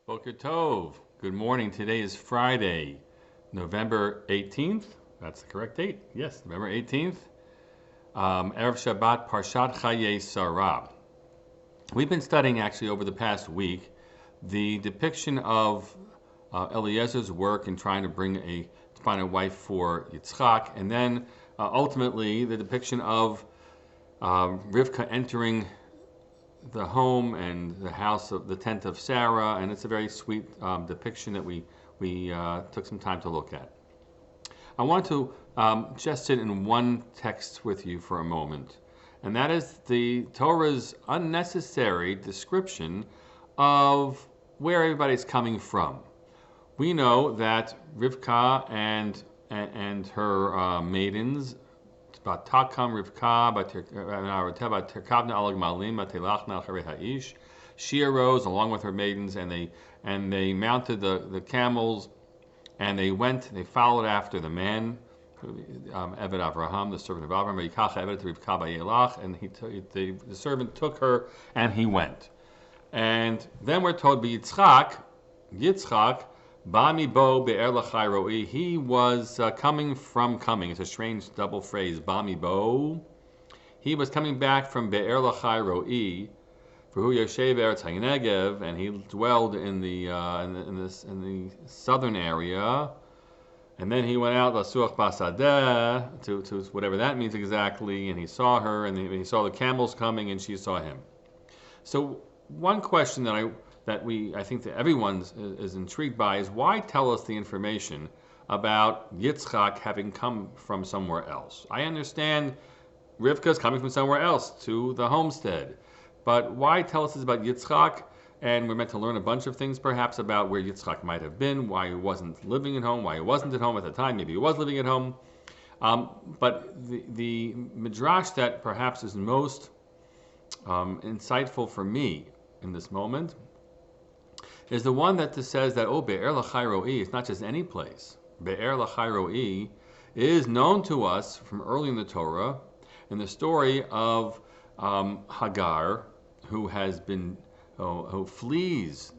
Boker Tov. Good morning. Today is Friday, November 18th. That's the correct date. Yes, November 18th. Erev Shabbat, Parshat Chayei Sarah. We've been studying actually over the past week the depiction of Eliezer's work in trying to find a wife for Yitzchak, and then ultimately the depiction of Rivka entering the home and the house of the tent of Sarah, and it's a very sweet depiction that we took some time to look at. I want to just sit in one text with you for a moment, and that is the Torah's unnecessary description of where everybody's coming from. We know that Rivka and her maidens, Batakam Rivka, she arose along with her maidens, and they mounted the camels, and they followed after the man, Eved Avraham, the servant of Avraham, and the servant took her and he went. And then we're told by Yitzchak, Bami bo be'er l'chai ro'i. He was coming. It's a strange double phrase. Bami bo. He was coming back from be'er l'chai ro'i. For hu yoshev eretz hanegev, and he dwelled in the southern area. And then he went out l'suach basadeh to whatever that means exactly. And he saw her, and he saw the camels coming, and she saw him. So one question that I think that everyone is intrigued by is, why tell us the information about Yitzchak having come from somewhere else? I understand Rivka's coming from somewhere else to the homestead, but why tell us this about Yitzchak? And we're meant to learn a bunch of things perhaps about where Yitzchak might have been, why he wasn't living at home, why he wasn't at home at the time, maybe he was living at home. But the midrash that perhaps is most insightful for me in this moment is the one that says that, Be'er l'chai ro'i, it's not just any place. Be'er l'chai ro'i is known to us from early in the Torah, in the story of Hagar, who flees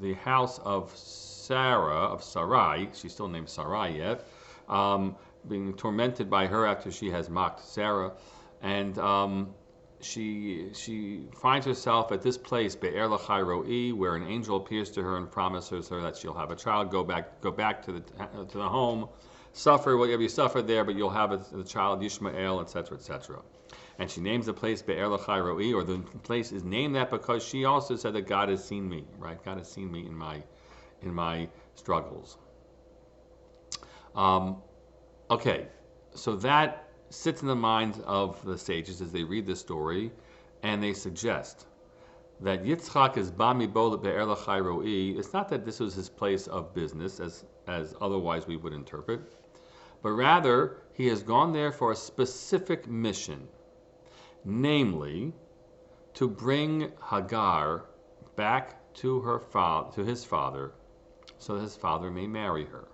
the house of Sarai, she's still named Sarai yet, being tormented by her after she has mocked Sarah, and she finds herself at this place, Be'er l'chai ro'i, where an angel appears to her and promises her that she'll have a child, go back to the home, suffer whatever you suffered there, but you'll have the child Yishmael, etc., etc. And she names the place Be'er l'chai ro'i, or the place is named that because she also said that God has seen me, right? God has seen me in my struggles. Okay, so that sits in the minds of the sages as they read this story, and they suggest that Yitzchak is Bami bo be'er l'chai ro'i. It's not that this was his place of business, as otherwise we would interpret, but rather he has gone there for a specific mission, namely to bring Hagar back to his father, so that his father may marry her.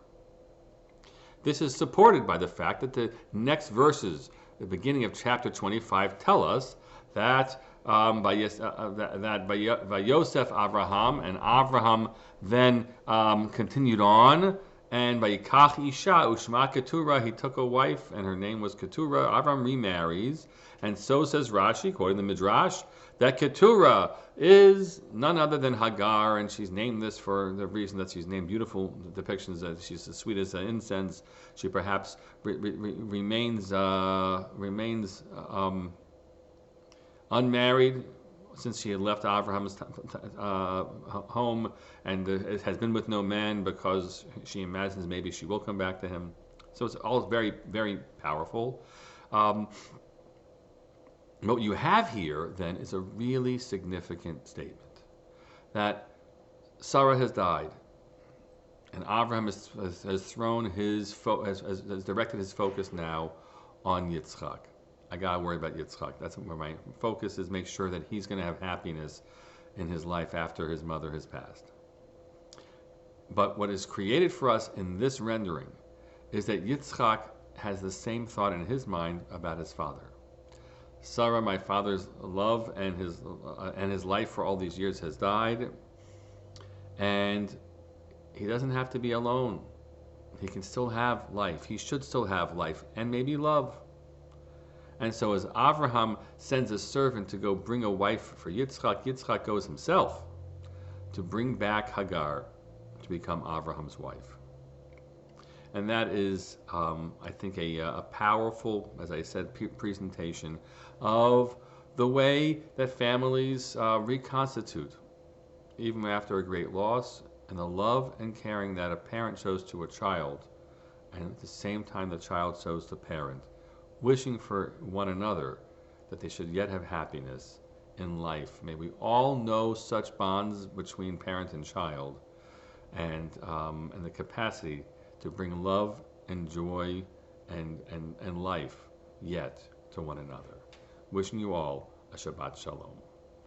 This is supported by the fact that the next verses, the beginning of chapter 25, tell us that by Yosef Avraham, and Avraham then continued on, and by Yikach Isha Ushma Keturah, he took a wife, and her name was Keturah. Avraham remarries, and so says Rashi, quoting the Midrash, that Keturah is none other than Hagar, and she's named this for the reason that she's named. Beautiful depictions that she's as sweet as incense. She perhaps remains unmarried since she had left Abraham's home, and has been with no man because she imagines maybe she will come back to him. So it's all very, very powerful. What you have here, then, is a really significant statement that Sarah has died, and Abraham has thrown has directed his focus now on Yitzchak. I gotta worry about Yitzchak. That's where my focus is. Make sure that he's going to have happiness in his life after his mother has passed. But what is created for us in this rendering is that Yitzchak has the same thought in his mind about his father. Sarah, my father's love and his life for all these years has died, And he doesn't have to be alone. He can still have life. He should still have life and maybe love. And so as Avraham sends a servant to go bring a wife for Yitzchak, Yitzchak goes himself to bring back Hagar to become Avraham's wife. And that is, I think, a powerful, as I said, presentation of the way that families reconstitute, even after a great loss, and the love and caring that a parent shows to a child, and at the same time the child shows the parent, wishing for one another that they should yet have happiness in life. May we all know such bonds between parent and child, and the capacity to bring love and joy and life yet to one another. Wishing you all a Shabbat Shalom.